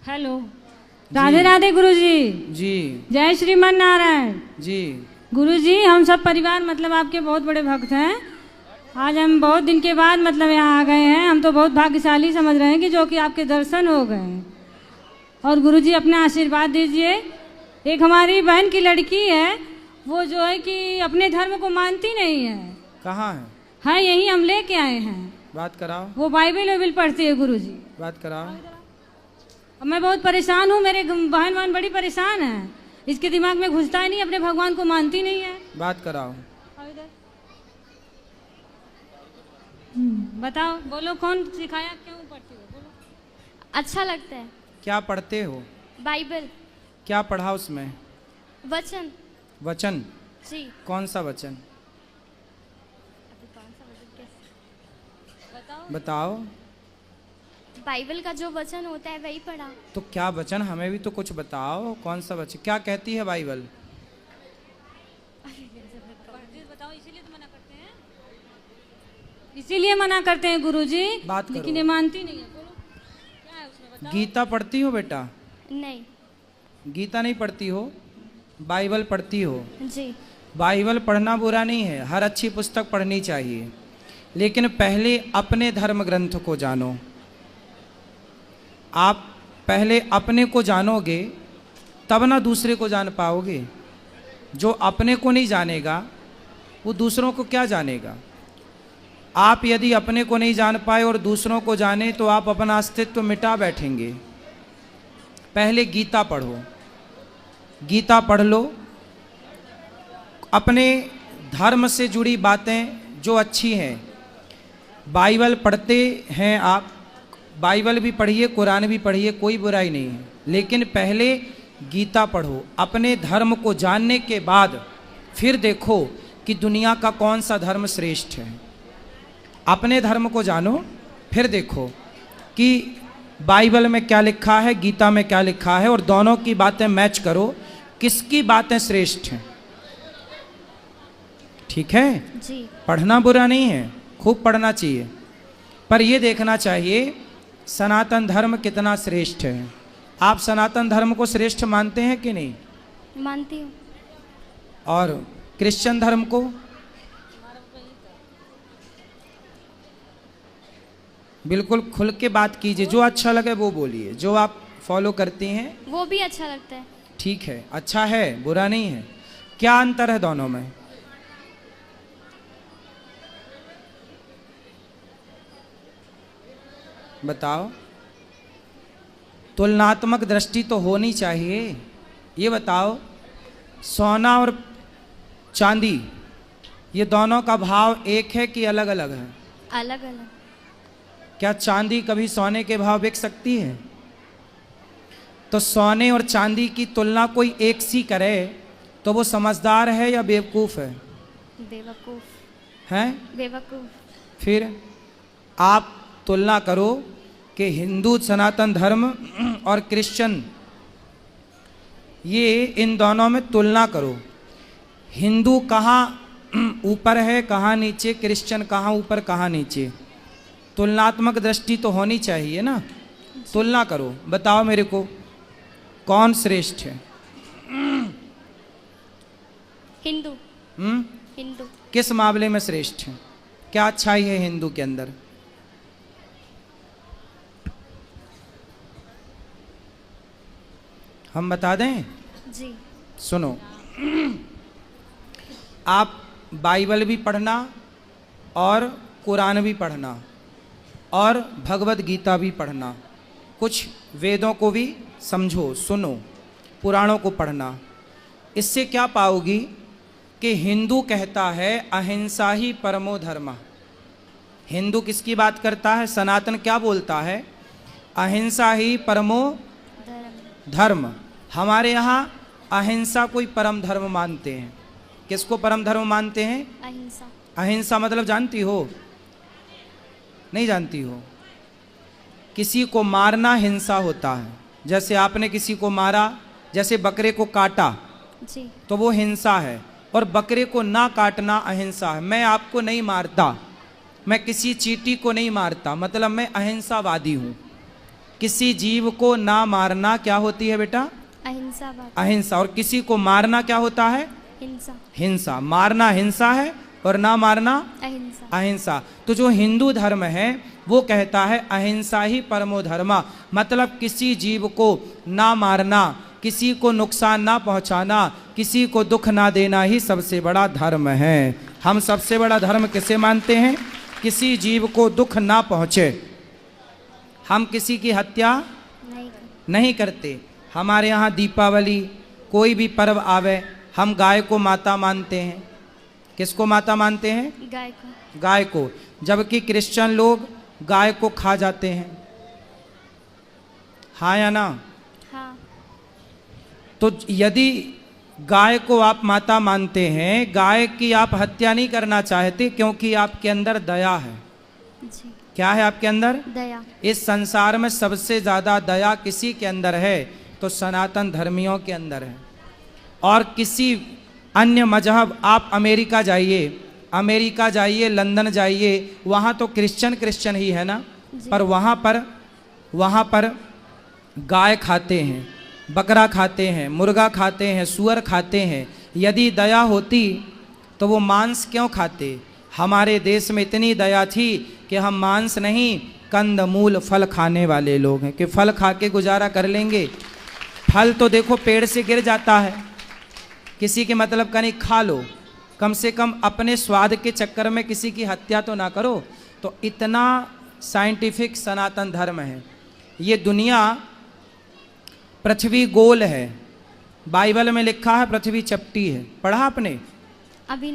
Hello, Radhe Radhe गुरुजी। जी जय श्रीमन नारायण जी। गुरुजी, हम सब परिवार मतलब आपके बहुत बड़े भक्त हैं। आज हम बहुत दिन के बाद मतलब यहाँ आ गए हैं। हम तो बहुत भाग्यशाली समझ रहे हैं कि जो कि आपके दर्शन हो गए हैं। और गुरुजी अपना आशीर्वाद दीजिए। एक हमारी बहन की लड़की है, वो जो है कि अपने धर्म को मानती नहीं है। कहाँ है? हाँ, यही हम लेके आए हैं। बात कराओ। वो बाइबल वाइबल पढ़ती है गुरुजी। बात कराओ। अब मैं बहुत परेशान हूँ, मेरे बहन बड़ी परेशान है। इसके दिमाग में घुसता ही नहीं, अपने भगवान को मानती नहीं है। बात कराओ। बताओ, बोलो कौन सिखाया, क्यों पढ़ती हो? बोलो। अच्छा लगता है। क्या पढ़ते हो? बाइबल। क्या पढ़ा उसमें? वचन। वचन? जी। कौन सा वचन? बताओ। बाइबल का जो वचन होता है वही पढ़ा। तो क्या वचन, हमें भी तो कुछ बताओ। कौन सा वचन, क्या कहती है बाइबल? बताओ, इसीलिए तो मना करते हैं। इसीलिए मना करते हैं गुरुजी। बात करो। लेकिन ये मानती नहीं है। बोलो क्या है उसमें, बताओ। गीता पढ़ती हो बेटा? नहीं। गीता नहीं पढ़ती हो, बाइबल पढ़ती हो। जी। बाइबल पढ़ना बुरा नहीं है, हर अच्छी पुस्तक पढ़नी चाहिए, लेकिन पहले अपने धर्म ग्रंथ को जानो। आप पहले अपने को जानोगे तब ना दूसरे को जान पाओगे। जो अपने को नहीं जानेगा वो दूसरों को क्या जानेगा। आप यदि अपने को नहीं जान पाए और दूसरों को जाने तो आप अपना अस्तित्व मिटा बैठेंगे। पहले गीता पढ़ो, गीता पढ़ लो। अपने धर्म से जुड़ी बातें जो अच्छी हैं, बाइबल पढ़ते हैं आप, बाइबल भी पढ़िए, कुरान भी पढ़िए, कोई बुराई नहीं है, लेकिन पहले गीता पढ़ो। अपने धर्म को जानने के बाद फिर देखो कि दुनिया का कौन सा धर्म श्रेष्ठ है। अपने धर्म को जानो, फिर देखो कि बाइबल में क्या लिखा है, गीता में क्या लिखा है, और दोनों की बातें मैच करो, किसकी बातें श्रेष्ठ हैं। ठीक है जी। पढ़ना बुरा नहीं है, खूब पढ़ना चाहिए, पर यह देखना चाहिए सनातन धर्म कितना श्रेष्ठ है। आप सनातन धर्म को श्रेष्ठ मानते हैं कि नहीं? मानती हूँ। और क्रिश्चियन धर्म को? बिल्कुल खुल के बात कीजिए, जो अच्छा लगे वो बोलिए, जो आप फॉलो करती हैं। वो भी अच्छा लगता है। ठीक है, अच्छा है, बुरा नहीं है। क्या अंतर है दोनों में? बताओ। तुलनात्मक दृष्टि तो होनी चाहिए। ये बताओ, सोना और चांदी, ये दोनों का भाव एक है कि अलग अलग है? अलग अलग। क्या चांदी कभी सोने के भाव बिक सकती है? तो सोने और चांदी की तुलना कोई एक सी करे तो वो समझदार है या बेवकूफ़ है? बेवकूफ हैं? बेवकूफ। फिर आप तुलना करो कि हिंदू सनातन धर्म और क्रिश्चियन, ये इन दोनों में तुलना करो। हिंदू कहाँ ऊपर है, कहाँ नीचे, क्रिश्चियन कहाँ ऊपर कहाँ नीचे। तुलनात्मक दृष्टि तो होनी चाहिए ना। तुलना करो, बताओ मेरे को कौन श्रेष्ठ है? हिंदू। हिंदू। किस मामले में श्रेष्ठ है? क्या अच्छाई है हिंदू के अंदर? हम बता दें? जी। सुनो, आप बाइबल भी पढ़ना और कुरान भी पढ़ना और भगवत गीता भी पढ़ना, कुछ वेदों को भी समझो, सुनो, पुराणों को पढ़ना। इससे क्या पाओगी कि हिंदू कहता है अहिंसा ही परमो धर्म। हिंदू किसकी बात करता है? सनातन क्या बोलता है? अहिंसा ही परमो धर्म। हमारे यहाँ अहिंसा कोई परम धर्म मानते हैं। किसको परम धर्म मानते हैं? अहिंसा। अहिंसा मतलब जानती हो? नहीं जानती हो? किसी को मारना हिंसा होता है। जैसे आपने किसी को मारा, जैसे बकरे को काटा, जी। तो वो हिंसा है, और बकरे को ना काटना अहिंसा है। मैं आपको नहीं मारता, मैं किसी चींटी को नहीं मारता, मतलब मैं अहिंसावादी हूँ। किसी जीव को ना मारना क्या होती है बेटा? अहिंसा बात। अहिंसा। और किसी को मारना क्या होता है? हिंसा। हिंसा। मारना हिंसा है और ना मारना अहिंसा। अहिंसा। तो जो हिंदू धर्म है वो कहता है अहिंसा ही परमो धर्मा, मतलब किसी जीव को ना मारना, किसी को नुकसान ना पहुंचाना, किसी को दुख ना देना ही सबसे बड़ा धर्म है। हम सबसे बड़ा धर्म किसे मानते हैं? किसी जीव को दुख ना पहुंचे। हम किसी की हत्या नहीं करते। हमारे यहाँ दीपावली कोई भी पर्व आवे हम गाय को माता मानते हैं। किसको माता मानते हैं? गाय को। गाय को। जबकि क्रिश्चियन लोग गाय को खा जाते हैं। हाँ या ना? हाँ। तो यदि गाय को आप माता मानते हैं, गाय की आप हत्या नहीं करना चाहते क्योंकि आपके अंदर दया है। जी। क्या है आपके अंदर? दया। इस संसार में सबसे ज्यादा दया किसी के अंदर है? तो सनातन धर्मियों के अंदर है। और किसी अन्य मजहब, आप अमेरिका जाइए, लंदन जाइए, वहाँ तो क्रिश्चियन ही है ना, पर वहाँ पर गाय खाते हैं, बकरा खाते हैं, मुर्गा खाते हैं, सुअर खाते हैं। यदि दया होती तो वो मांस क्यों खाते? हमारे देश में इतनी दया थी कि हम मांस नहीं, कंद मूल फल खाने वाले लोग हैं कि फल खा के गुजारा कर लेंगे। फल तो देखो पेड़ से गिर जाता है, किसी के मतलब का नहीं, खा लो, कम से कम अपने स्वाद के चक्कर में किसी की हत्या तो ना करो। तो इतना साइंटिफिक सनातन धर्म है। ये दुनिया, पृथ्वी गोल है, बाइबल में लिखा है पृथ्वी चपटी है। पढ़ा आपने? अभी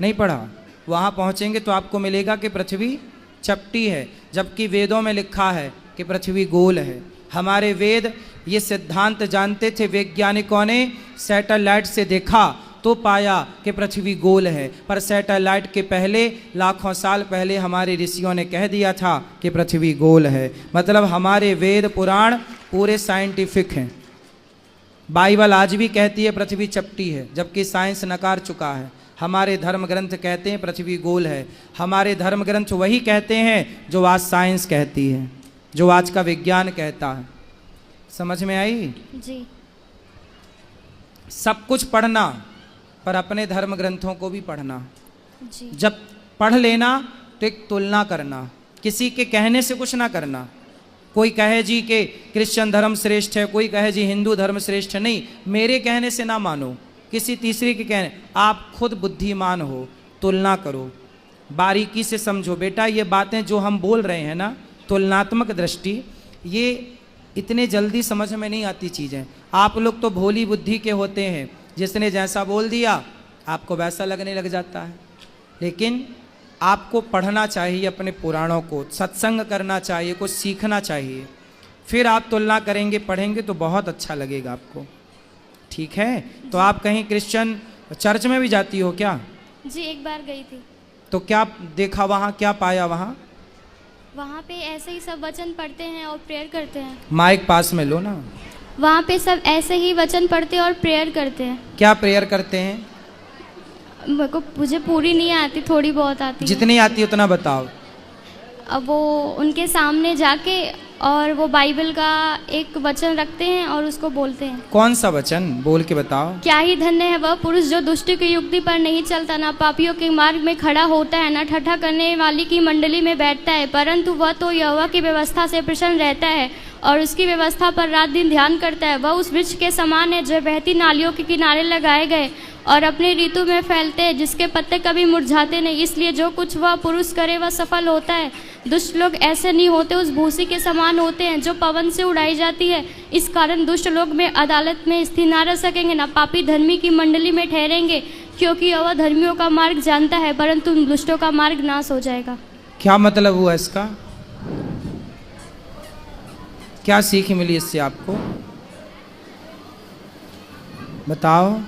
नहीं पढ़ा। वहाँ पहुँचेंगे तो आपको मिलेगा कि पृथ्वी चपटी है, जबकि वेदों में लिखा है कि पृथ्वी गोल है। हमारे वेद ये सिद्धांत जानते थे। वैज्ञानिकों ने सैटेलाइट से देखा तो पाया कि पृथ्वी गोल है, पर सैटेलाइट के पहले लाखों साल पहले हमारे ऋषियों ने कह दिया था कि पृथ्वी गोल है। मतलब हमारे वेद पुराण पूरे साइंटिफिक हैं। बाइबल आज भी कहती है पृथ्वी चपटी है, जबकि साइंस नकार चुका है। हमारे धर्म ग्रंथ कहते हैं पृथ्वी गोल है। हमारे धर्म ग्रंथ वही कहते हैं जो आज साइंस कहती है, जो आज का विज्ञान कहता है। समझ में आई? जी। सब कुछ पढ़ना, पर अपने धर्म ग्रंथों को भी पढ़ना। जी। जब पढ़ लेना तो एक तुलना करना, किसी के कहने से कुछ ना करना। कोई कहे जी कि क्रिश्चियन धर्म श्रेष्ठ है, कोई कहे जी हिंदू धर्म श्रेष्ठ है, नहीं, मेरे कहने से ना मानो, किसी तीसरे के कहने। आप खुद बुद्धिमान हो, तुलना करो, बारीकी से समझो। बेटा ये बातें जो हम बोल रहे हैं ना, तुलनात्मक दृष्टि, ये इतने जल्दी समझ में नहीं आती चीज़ें। आप लोग तो भोली बुद्धि के होते हैं, जिसने जैसा बोल दिया आपको वैसा लगने लग जाता है। लेकिन आपको पढ़ना चाहिए अपने पुराणों को, सत्संग करना चाहिए, कुछ सीखना चाहिए, फिर आप तुलना करेंगे, पढ़ेंगे तो बहुत अच्छा लगेगा आपको। ठीक है? तो आप कहीं क्रिश्चियन चर्च में भी जाती हो क्या? जी, एक बार गई थी। तो क्या देखा वहाँ, क्या पाया वहाँ? वहाँ पे ऐसे ही सब वचन पढ़ते हैं और प्रेयर करते हैं। माइक पास में लो ना। वहाँ पे सब ऐसे ही वचन पढ़ते हैं और प्रेयर करते हैं। क्या प्रेयर करते हैं? मुझे पूरी नहीं आती, थोड़ी बहुत आती है। जितनी आती उतना बताओ। अब वो उनके सामने जाके और वो बाइबल का एक वचन रखते हैं और उसको बोलते हैं। कौन सा वचन? बोल के बताओ। क्या ही धन्य है वह पुरुष जो दुष्ट की युक्ति पर नहीं चलता, ना पापियों के मार्ग में खड़ा होता है, ना ठट्ठा करने वाली की मंडली में बैठता है, परंतु वह तो यहोवा की व्यवस्था से प्रसन्न रहता है और उसकी व्यवस्था पर रात दिन ध्यान करता है। वह उस वृक्ष के समान है जो बहती नालियों के किनारे लगाए गए और अपने ऋतु में फैलते हैं, जिसके पत्ते कभी मुरझाते नहीं। इसलिए जो कुछ वह पुरुष करे वह सफल होता है। दुष्ट लोग ऐसे नहीं होते, उस भूसी के समान होते हैं जो पवन से उड़ाई जाती है। इस कारण दुष्ट लोग में अदालत में स्थिर न रह सकेंगे, ना पापी धर्मी की मंडली में ठहरेंगे, क्योंकि वह धर्मियों का मार्ग जानता है, परंतु दुष्टों का मार्ग नाश हो जाएगा। क्या मतलब हुआ इसका? क्या सीख मिली इससे आपको? बताओ।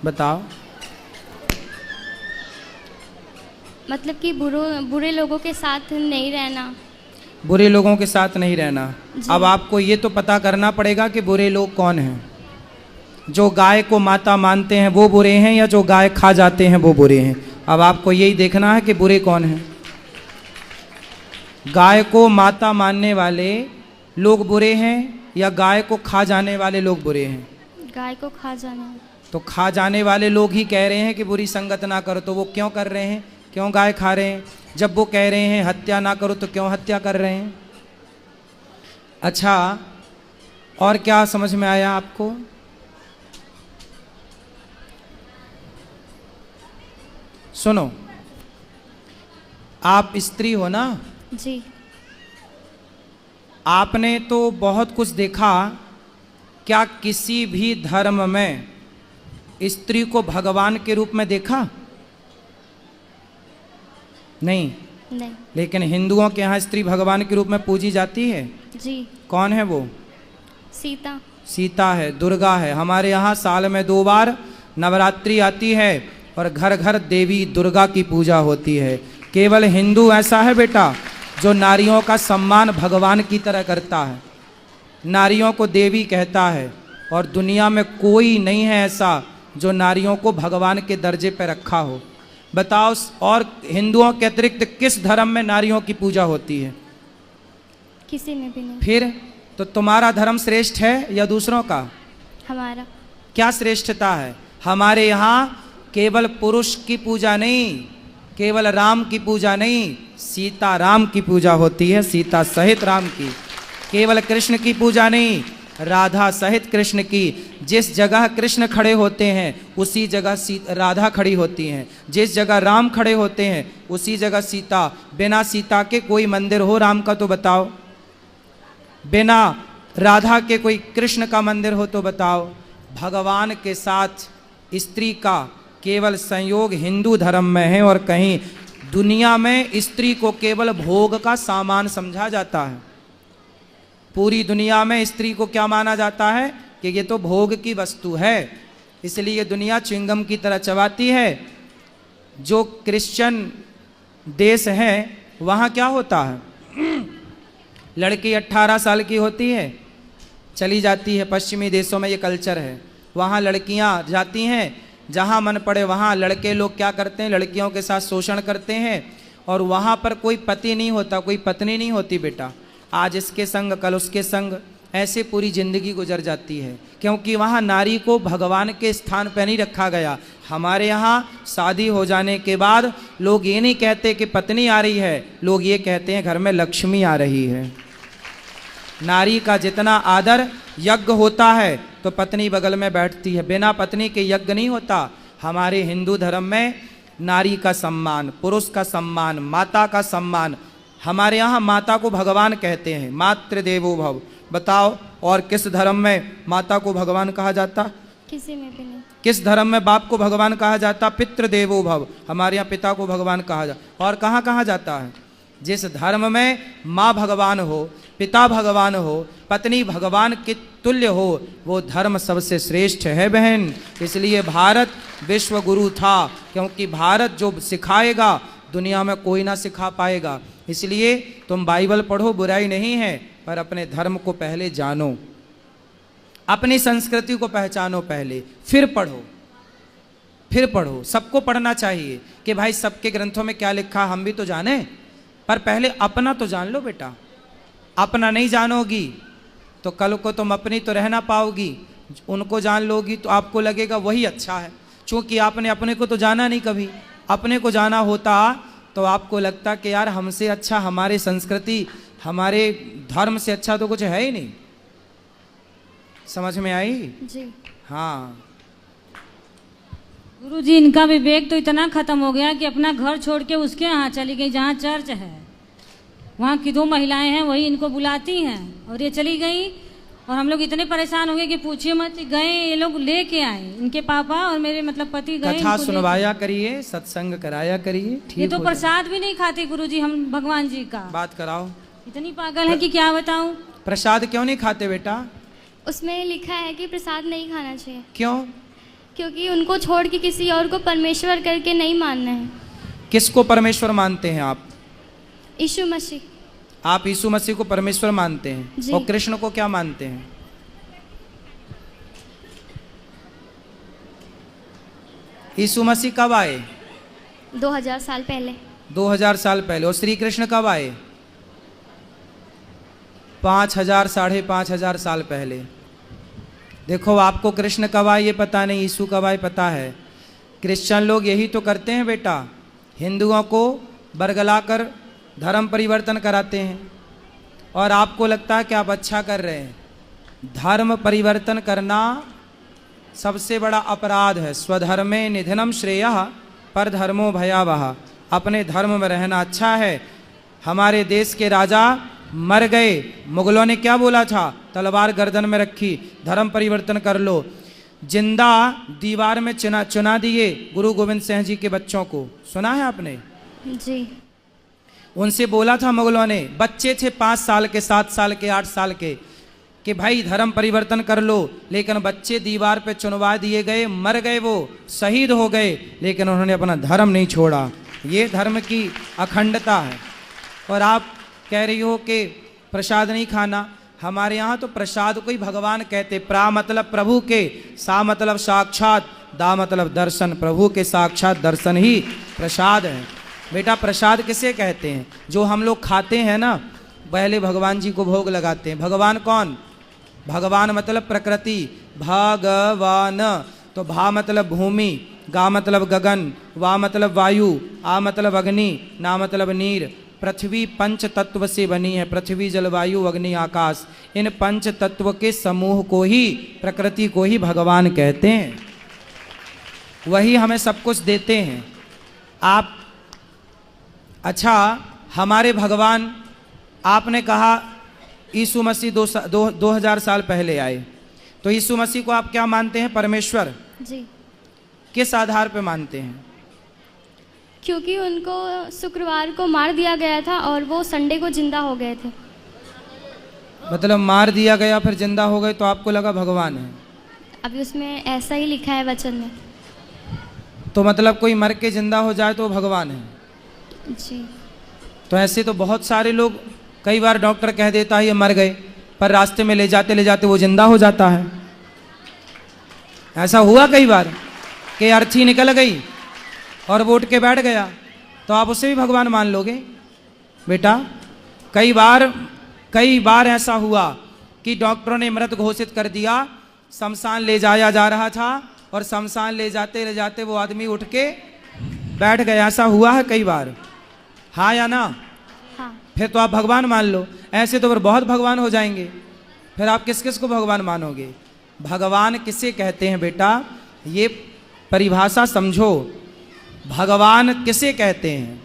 बताओ। मतलब कि बुरे लोगों के साथ नहीं रहना। बुरे लोगों के साथ नहीं रहना। अब आपको ये तो पता करना पड़ेगा कि बुरे लोग कौन हैं। जो गाय को माता मानते हैं वो बुरे हैं, या जो गाय खा जाते हैं वो बुरे हैं? अब आपको यही देखना है कि बुरे कौन हैं। गाय को माता मानने वाले लोग बुरे हैं या गाय को खा जाने वाले लोग बुरे हैं? गाय को खा जाने। तो खा जाने वाले लोग ही कह रहे हैं कि बुरी संगत ना करो, तो वो क्यों कर रहे हैं? क्यों गाय खा रहे हैं? जब वो कह रहे हैं हत्या ना करो तो क्यों हत्या कर रहे हैं? अच्छा, और क्या समझ में आया आपको? सुनो, आप स्त्री हो ना? जी। आपने तो बहुत कुछ देखा। क्या किसी भी धर्म में स्त्री को भगवान के रूप में देखा? नहीं। नहीं। लेकिन हिंदुओं के यहाँ स्त्री भगवान के रूप में पूजी जाती है। जी। कौन है वो? सीता। सीता है, दुर्गा है। हमारे यहाँ साल में 2 बार नवरात्रि आती है और घर घर देवी दुर्गा की पूजा होती है। केवल हिंदू ऐसा है बेटा जो नारियों का सम्मान भगवान की तरह करता है, नारियों को देवी कहता है, और दुनिया में कोई नहीं है ऐसा जो नारियों को भगवान के दर्जे पर रखा हो। बताओ, और हिंदुओं के अतिरिक्त किस धर्म में नारियों की पूजा होती है? किसी में भी नहीं। फिर तो तुम्हारा धर्म श्रेष्ठ है या दूसरों का? हमारा। क्या श्रेष्ठता है? हमारे यहाँ केवल पुरुष की पूजा नहीं, केवल राम की पूजा नहीं, सीता राम की पूजा होती है, सीता सहित राम की। केवल कृष्ण की पूजा नहीं, राधा सहित कृष्ण की। जिस जगह कृष्ण खड़े होते हैं उसी जगह राधा खड़ी होती हैं, जिस जगह राम खड़े होते हैं उसी जगह सीता। बिना सीता के कोई मंदिर हो राम का तो बताओ? बिना राधा के कोई कृष्ण का मंदिर हो तो बताओ? भगवान के साथ स्त्री का केवल संयोग हिंदू धर्म में है, और कहीं दुनिया में स्त्री को केवल भोग का सामान समझा जाता है। पूरी दुनिया में स्त्री को क्या माना जाता है? कि ये तो भोग की वस्तु है, इसलिए दुनिया च्युइंगम की तरह चबाती है। जो क्रिश्चियन देश हैं वहाँ क्या होता है? लड़की 18 साल की होती है, चली जाती है। पश्चिमी देशों में ये कल्चर है। वहाँ लड़कियाँ जाती हैं, जहाँ मन पड़े वहाँ लड़के लोग क्या करते हैं? लड़कियों के साथ शोषण करते हैं, और वहाँ पर कोई पति नहीं होता, कोई पत्नी नहीं होती बेटा। आज इसके संग कल उसके संग, ऐसे पूरी जिंदगी गुजर जाती है, क्योंकि वहाँ नारी को भगवान के स्थान पर नहीं रखा गया। हमारे यहाँ शादी हो जाने के बाद लोग ये नहीं कहते कि पत्नी आ रही है, लोग ये कहते हैं घर में लक्ष्मी आ रही है। नारी का जितना आदर यज्ञ होता है तो पत्नी बगल में बैठती है, बिना पत्नी के यज्ञ नहीं होता। हमारे हिंदू धर्म में नारी का सम्मान, पुरुष का सम्मान, माता का सम्मान। हमारे यहाँ माता को भगवान कहते हैं, मातृदेवो भव। बताओ, और किस धर्म में माता को भगवान कहा जाता? किसी में भी नहीं। किस धर्म में बाप को भगवान कहा जाता? पितृदेवो भव। हमारे यहाँ पिता को भगवान कहा जाता। और कहाँ कहा जाता है? जिस धर्म में माँ भगवान हो, पिता भगवान हो, पत्नी भगवान के तुल्य हो, वो धर्म सबसे श्रेष्ठ है बहन। इसलिए भारत विश्व गुरु था, क्योंकि भारत जो सिखाएगा दुनिया में कोई ना सिखा पाएगा। इसलिए तुम बाइबल पढ़ो, बुराई नहीं है, पर अपने धर्म को पहले जानो, अपनी संस्कृति को पहचानो पहले, फिर पढ़ो, फिर पढ़ो। सबको पढ़ना चाहिए कि भाई सबके ग्रंथों में क्या लिखा हम भी तो जाने, पर पहले अपना तो जान लो बेटा। अपना नहीं जानोगी तो कल को तुम अपनी तो रह ना पाओगी, उनको जान लोगी तो आपको लगेगा वही अच्छा है। चूँकि आपने अपने को तो जाना नहीं कभी, अपने को जाना होता तो आपको लगता कि यार हमसे अच्छा, हमारे संस्कृति, हमारे धर्म से अच्छा तो कुछ है ही नहीं। समझ में आई? जी। हाँ गुरुजी, इनका विवेक तो इतना खत्म हो गया कि अपना घर छोड़ के उसके यहाँ चली गई जहाँ चर्च है। वहाँ की 2 महिलाएं हैं, वही इनको बुलाती हैं और ये चली गई। और हम लोग इतने परेशान हो गए कि पूछिए मत। गए ये लोग लेके आए, इनके पापा और मेरे मतलब पति गए। कथा सुनवाया करिए, सत्संग कराया करिए। ये तो प्रसाद भी नहीं खाते गुरुजी हम भगवान जी का। बात कराओ। इतनी पागल है कि क्या बताऊं। प्रसाद क्यों नहीं खाते बेटा? उसमें लिखा है कि प्रसाद नहीं खाना चाहिए। क्यों? क्योंकि उनको छोड़ के किसी और को परमेश्वर करके नहीं मानना है। किसको परमेश्वर मानते हैं आप? यीशु मसीह। आप यीशु मसीह को परमेश्वर मानते हैं जी। और कृष्ण को क्या मानते हैं? यीशु मसीह कब आए? 2000 साल पहले। 2000 साल पहले। और श्री कृष्ण कब आए? 5000 साढ़े 5000 साल पहले। देखो, आपको कृष्ण कब आए ये पता नहीं, यीशु कब आए पता है। क्रिश्चियन लोग यही तो करते हैं बेटा, हिंदुओं को बरगलाकर धर्म परिवर्तन कराते हैं, और आपको लगता है कि आप अच्छा कर रहे हैं। धर्म परिवर्तन करना सबसे बड़ा अपराध है। स्वधर्मे निधनम श्रेयः पर धर्मो भयावह। अपने धर्म में रहना अच्छा है। हमारे देश के राजा मर गए, मुगलों ने क्या बोला था? तलवार गर्दन में रखी, धर्म परिवर्तन कर लो। जिंदा दीवार में चुना दिए गुरु गोविंद सिंह जी के बच्चों को, सुना है आपने? जी। उनसे बोला था मुगलों ने, बच्चे थे 5 साल के, 7 साल के, 8 साल के, कि भाई धर्म परिवर्तन कर लो। लेकिन बच्चे दीवार पे चुनवा दिए गए, मर गए, वो शहीद हो गए, लेकिन उन्होंने अपना धर्म नहीं छोड़ा। ये धर्म की अखंडता है। और आप कह रही हो कि प्रसाद नहीं खाना। हमारे यहाँ तो प्रसाद को ही भगवान कहते। प्रा मतलब प्रभु के, सा मतलब साक्षात, दा मतलब दर्शन। प्रभु के साक्षात दर्शन ही प्रसाद है। बेटा, प्रसाद किसे कहते हैं? जो हम लोग खाते हैं ना, पहले भगवान जी को भोग लगाते हैं। भगवान कौन? भगवान मतलब प्रकृति, भगवान। तो भा मतलब भूमि, गा मतलब गगन, वा मतलब वायु, आ मतलब अग्नि, ना मतलब नीर। पृथ्वी 5 तत्व से बनी है। पृथ्वी, जल, वायु, अग्नि, आकाश। इन 5 तत्व के समूह को ही, प्रकृति को ही भगवान कहते हैं। वही हमें सब कुछ देते हैं। आप, अच्छा, हमारे भगवान, आपने कहा यीशु मसीह 2000 साल पहले आए, तो यीशु मसीह को आप क्या मानते हैं? परमेश्वर। जी। किस आधार पे मानते हैं? क्योंकि उनको शुक्रवार को मार दिया गया था और वो संडे को जिंदा हो गए थे। मतलब मार दिया गया फिर जिंदा हो गए, तो आपको लगा भगवान है? अभी उसमें ऐसा ही लिखा है वचन में। तो मतलब कोई मर के जिंदा हो जाए तो भगवान है? जी। तो ऐसे तो बहुत सारे लोग, कई बार डॉक्टर कह देता है ये मर गए, पर रास्ते में ले जाते वो जिंदा हो जाता है। ऐसा हुआ कई बार कि अर्थी निकल गई और वो उठ के बैठ गया, तो आप उसे भी भगवान मान लोगे? बेटा, कई बार ऐसा हुआ कि डॉक्टरों ने मृत घोषित कर दिया, शमशान ले जाया जा रहा था, और शमशान ले जाते वो आदमी उठ के बैठ गया। ऐसा हुआ है कई बार, हाँ या ना? हाँ। फिर तो आप भगवान मान लो। ऐसे तो फिर बहुत भगवान हो जाएंगे। फिर आप किस किस को भगवान मानोगे? भगवान किसे कहते हैं बेटा? ये परिभाषा समझो। भगवान किसे कहते हैं?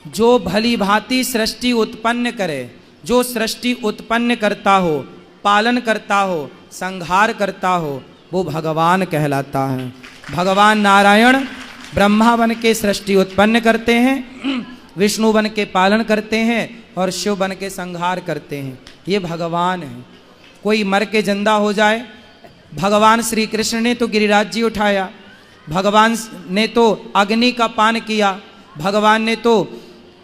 जो भली भांति सृष्टि उत्पन्न करे, जो सृष्टि उत्पन्न करता हो, पालन करता हो, संहार करता हो, वो भगवान कहलाता है। भगवान नारायण ब्रह्मा बन के सृष्टि उत्पन्न करते हैं, विष्णु बन के पालन करते हैं, और शिव बन के संहार करते हैं। ये भगवान है। कोई मर के जिंदा हो जाए, भगवान श्री कृष्ण ने तो गिरिराज जी उठाया, भगवान ने तो अग्नि का पान किया, भगवान ने तो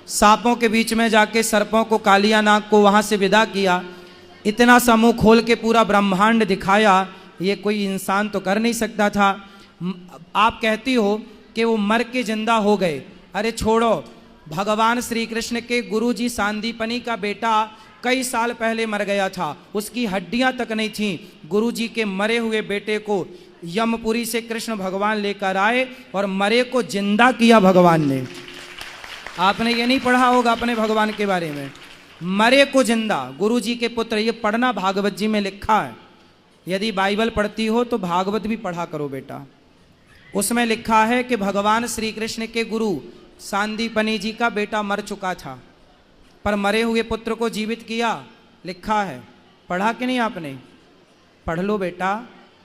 सांपों के बीच में जाके सर्पों को, कालिया नाग को वहाँ से विदा किया। इतना समूह खोल के पूरा ब्रह्मांड दिखाया, ये कोई इंसान तो कर नहीं सकता था। आप कहती हो कि वो मर के जिंदा हो गए। अरे छोड़ो, भगवान श्री कृष्ण के गुरु जी सांदीपनी का बेटा कई साल पहले मर गया था, उसकी हड्डियां तक नहीं थी। गुरु जी के मरे हुए बेटे को यमपुरी से कृष्ण भगवान लेकर आए और मरे को जिंदा किया भगवान ने। आपने ये नहीं पढ़ा होगा अपने भगवान के बारे में, मरे को जिंदा, गुरु जी के पुत्र। ये पढ़ना, भागवत जी में लिखा है। यदि बाइबल पढ़ती हो तो भागवत भी पढ़ा करो बेटा। उसमें लिखा है कि भगवान श्री कृष्ण के गुरु सांदीपनी जी का बेटा मर चुका था, पर मरे हुए पुत्र को जीवित किया। लिखा है, पढ़ा कि नहीं आपने? पढ़ लो बेटा,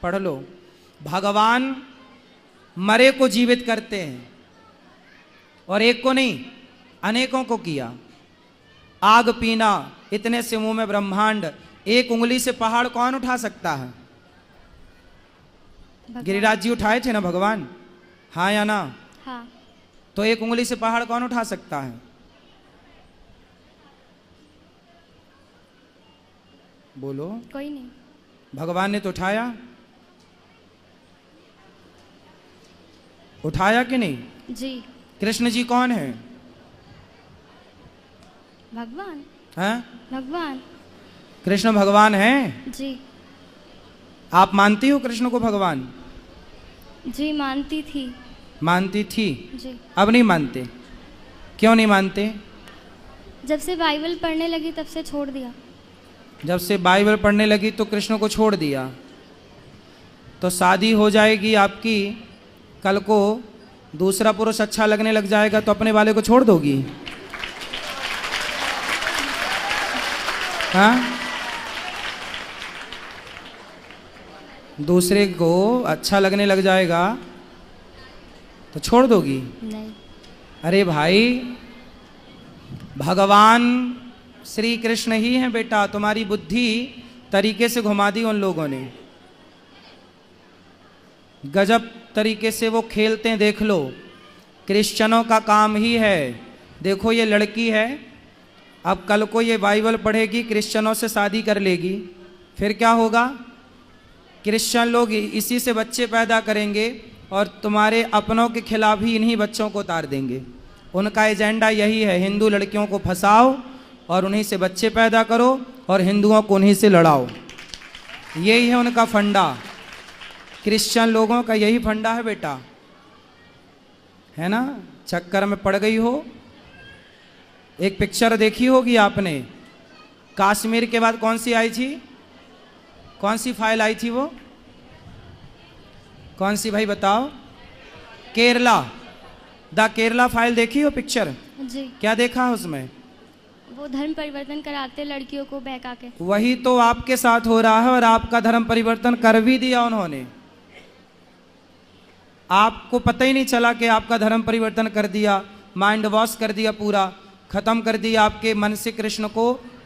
पढ़ लो। भगवान मरे को जीवित करते हैं, और एक को नहीं, अनेकों को किया। आग पीना, इतने से मुंह में ब्रह्मांड। एक उंगली से पहाड़ कौन उठा सकता है? गिरिराज जी उठाए थे ना भगवान, हाँ या ना? हाँ। तो एक उंगली से पहाड़ कौन उठा सकता है? बोलो। कोई नहीं। भगवान ने तो उठाया। उठाया कि नहीं? जी। कृष्ण जी कौन है? भगवान। हैं? भगवान। कृष्ण भगवान हैं? जी। आप मानती हो कृष्ण को भगवान? जी मानती थी। मानती थी, जी। अब नहीं मानते? क्यों नहीं मानते? जब से बाइबल पढ़ने लगी तब से छोड़ दिया। जब से बाइबल पढ़ने लगी तो कृष्ण को छोड़ दिया। तो शादी हो जाएगी आपकी, कल को दूसरा पुरुष अच्छा लगने लग जाएगा तो अपने वाले को छोड़ दोगी? हाँ? दूसरे को अच्छा लगने लग जाएगा तो छोड़ दोगी? नहीं। अरे भाई, भगवान श्री कृष्ण ही हैं बेटा। तुम्हारी बुद्धि तरीके से घुमा दी उन लोगों ने, गजब तरीके से वो खेलते हैं। देख लो, क्रिश्चियनों का काम ही है। देखो ये लड़की है, अब कल को ये बाइबल पढ़ेगी, क्रिश्चियनों से शादी कर लेगी, फिर क्या होगा? क्रिश्चियन लोग इसी से बच्चे पैदा करेंगे और तुम्हारे अपनों के खिलाफ ही इन्हीं बच्चों को उतार देंगे। उनका एजेंडा यही है, हिंदू लड़कियों को फंसाओ और उन्हीं से बच्चे पैदा करो और हिंदुओं को उन्हीं से लड़ाओ। यही है उनका फंडा। क्रिश्चियन लोगों का यही फंडा है बेटा, है ना? चक्कर में पड़ गई हो। एक पिक्चर देखी होगी आपने, कश्मीर के बाद कौन सी आई थी? कौन सी फाइल आई थी वो? कौन सी भाई बताओ? केरला, द केरला फाइल देखी हो पिक्चर? जी। क्या देखा उसमें? वो धर्म परिवर्तन कराते लड़कियों को बहका के। वही तो आपके साथ हो रहा है और आपका धर्म परिवर्तन कर भी दिया उन्होंने। आपको पता ही नहीं चला कि आपका धर्म परिवर्तन कर दिया, माइंड वॉश कर दिया, पूरा खत्म कर दिया आपके मन से कृष्ण को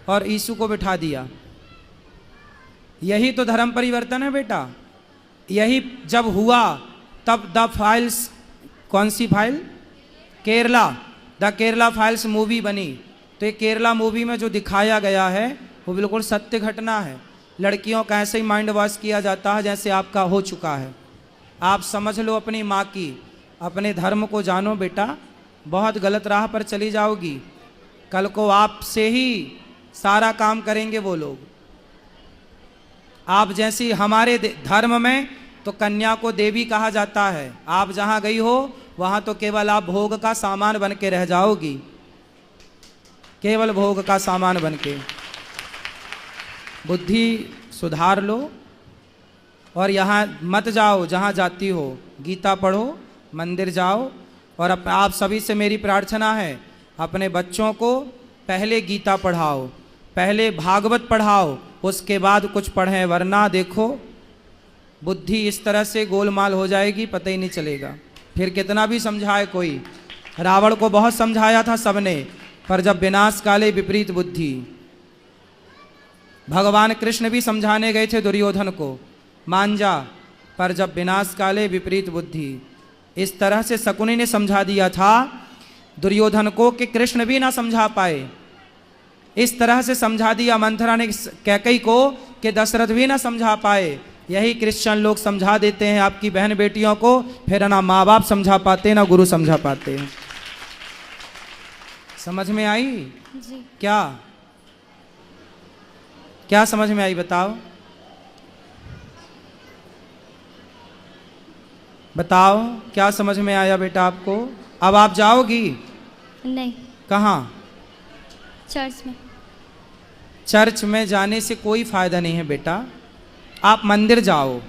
और यीशु को बिठा दिया। यही तो धर्म परिवर्तन है बेटा। यही जब हुआ तब द फाइल्स, कौन सी file? Kerala, the Kerala files movie बनी। तो ये केरला मूवी में जो दिखाया गया है वो बिल्कुल सत्य घटना है। लड़कियों का ऐसे ही माइंड वॉश किया जाता है जैसे आपका हो चुका है। आप समझ लो अपनी माँ की, अपने धर्म को जानो बेटा, बहुत गलत राह पर चली जाओगी। कल को आपसे ही सारा काम करेंगे वो लोग। आप जैसी हमारे धर्म में तो कन्या को देवी कहा जाता है। आप जहाँ गई हो वहाँ तो केवल आप भोग का सामान बन के रह जाओगी, केवल भोग का सामान बन के। बुद्धि सुधार लो और यहाँ मत जाओ जहाँ जाती हो। गीता पढ़ो, मंदिर जाओ। और आप सभी से मेरी प्रार्थना है, अपने बच्चों को पहले गीता पढ़ाओ, पहले भागवत पढ़ाओ, उसके बाद कुछ पढ़ें, वरना देखो बुद्धि इस तरह से गोलमाल हो जाएगी, पता ही नहीं चलेगा। फिर कितना भी समझाए कोई। रावण को बहुत समझाया था सबने, पर जब विनाश काले विपरीत बुद्धि। भगवान कृष्ण भी समझाने गए थे दुर्योधन को, मान जा, पर जब विनाश काले विपरीत बुद्धि। इस तरह से शकुनी ने समझा दिया था दुर्योधन को कि कृष्ण भी ना समझा पाए। इस तरह से समझा दिया मंथरा ने कैकई को कि दशरथ भी ना समझा पाए। यही क्रिश्चियन लोग समझा देते हैं आपकी बहन बेटियों को, फिर ना माँ बाप समझा पाते ना गुरु समझा पाते हैं। समझ में आई? जी। क्या क्या समझ में आई बताओ? बताओ क्या समझ में आया बेटा आपको? अब आप जाओगी? नहीं। कहाँ? चर्च में। चर्च में जाने से कोई फायदा नहीं है बेटा। आप मंदिर जाओ।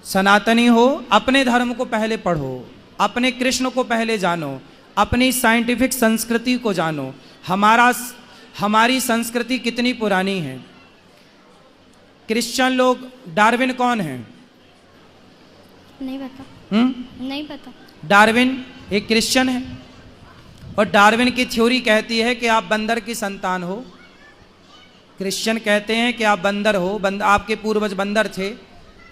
सनातनी हो, अपने धर्म को पहले पढ़ो, अपने कृष्ण को पहले जानो, अपनी साइंटिफिक संस्कृति को जानो। हमारी संस्कृति कितनी पुरानी है। क्रिश्चियन लोग, डार्विन कौन है? नहीं पता। नहीं पता। डार्विन एक क्रिश्चियन है और डार्विन की थ्योरी कहती है कि आप बंदर की संतान हो। क्रिश्चियन कहते हैं कि आप बंदर हो, आपके पूर्वज बंदर थे।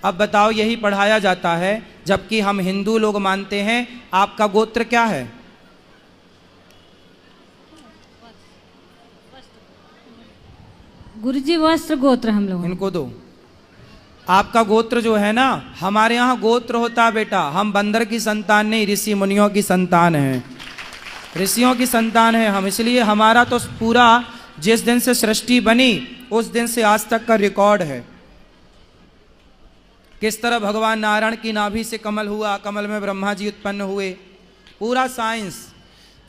अब बताओ, यही पढ़ाया जाता है, जबकि हम हिंदू लोग मानते हैं। आपका गोत्र क्या है? गुरुजी वस्त्र गोत्र हम लोग। इनको दो। आपका गोत्र जो है ना, हमारे यहाँ गोत्र होता है बेटा, हम बंदर की संतान नहीं, ऋषि मुनियों की संतान हैं, ऋषियों की संतान है हम। इसलिए हमारा तो पूरा जिस दिन से सृष्टि बनी उस दिन से आज तक का रिकॉर्ड है। किस तरह भगवान नारायण की नाभि से कमल हुआ, कमल में ब्रह्मा जी उत्पन्न हुए, पूरा साइंस।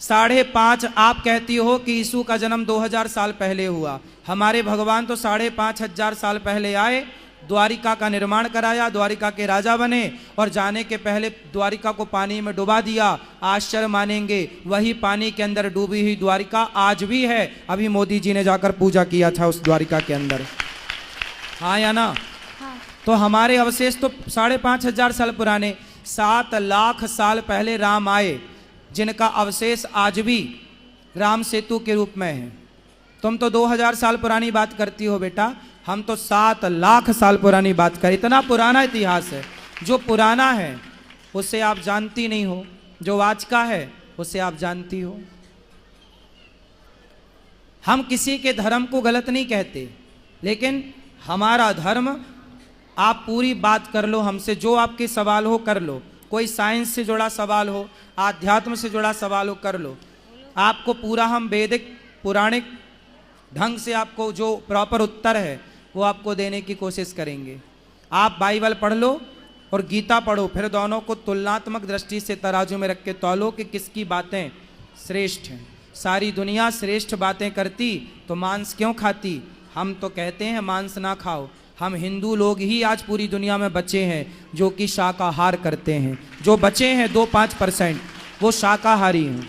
5.5 आप कहती हो कि यीशु का जन्म 2000 साल पहले हुआ, हमारे भगवान तो 5,500 साल पहले आए, द्वारिका का निर्माण कराया, द्वारिका के राजा बने और जाने के पहले द्वारिका को पानी में डुबा दिया। आश्चर्य मानेंगे, वही पानी के अंदर डूबी हुई द्वारिका आज भी है। अभी मोदी जी ने जाकर पूजा किया था उस द्वारिका के अंदर, हाँ या ना? हाँ। तो हमारे अवशेष तो 5,500 साल पुराने, 7 लाख साल पहले राम आए, जिनका अवशेष आज भी राम सेतु के रूप में है। तुम तो 2000 साल पुरानी बात करती हो बेटा, हम तो 7 लाख साल पुरानी बात करें। इतना पुराना इतिहास है, जो पुराना है उससे आप जानती नहीं हो, जो आज का है उससे आप जानती हो। हम किसी के धर्म को गलत नहीं कहते, लेकिन हमारा धर्म, आप पूरी बात कर लो हमसे, जो आपके सवाल हो कर लो, कोई साइंस से जुड़ा सवाल हो, आध्यात्म से जुड़ा सवाल हो कर लो, आपको पूरा हम वैदिक पुराणिक ढंग से आपको जो प्रॉपर उत्तर है वो आपको देने की कोशिश करेंगे। आप बाइबल पढ़ लो और गीता पढ़ो, फिर दोनों को तुलनात्मक दृष्टि से तराजू में रख के तौलो कि किसकी बातें श्रेष्ठ हैं। सारी दुनिया श्रेष्ठ बातें करती तो मांस क्यों खाती? हम तो कहते हैं मांस ना खाओ। हम हिंदू लोग ही आज पूरी दुनिया में बचे हैं जो कि शाकाहार करते हैं। जो बचे हैं 2-5% वो शाकाहारी हैं,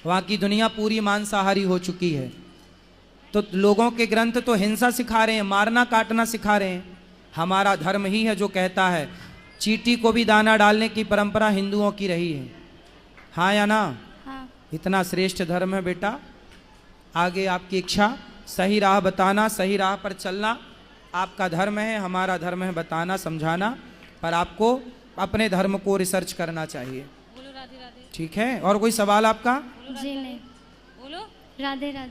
बाकी दुनिया पूरी मांसाहारी हो चुकी है। तो लोगों के ग्रंथ तो हिंसा सिखा रहे हैं, मारना काटना सिखा रहे हैं। हमारा धर्म ही है जो कहता है चींटी को भी दाना डालने की परंपरा हिंदुओं की रही है, हाँ या ना? हाँ। इतना श्रेष्ठ धर्म है बेटा। आगे आपकी इच्छा, सही राह बताना, सही राह पर चलना आपका धर्म है, हमारा धर्म है बताना समझाना, पर आपको अपने धर्म को रिसर्च करना चाहिए। ठीक है, और कोई सवाल आपका? जी नहीं। बोलो राधे राधे।